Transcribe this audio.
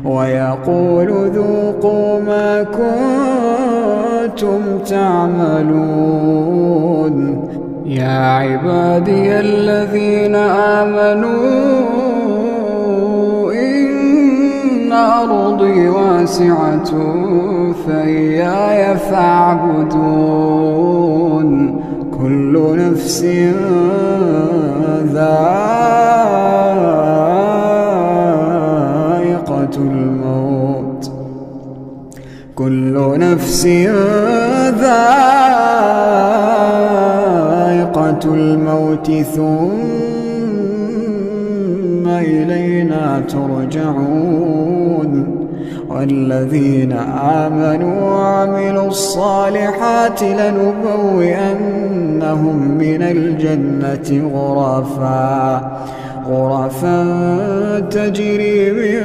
ويقول ذوقوا ما كنتم تعملون. يا عبادي الذين آمنوا إن أرضي واسعة فإياي فاعبدون. كل نفس ذائقة الموت، كل نفس ذائقة الموت ثم إلينا ترجعون. والذين آمنوا وعملوا الصالحات لنبوئنهم من الجنة غرفا تجري من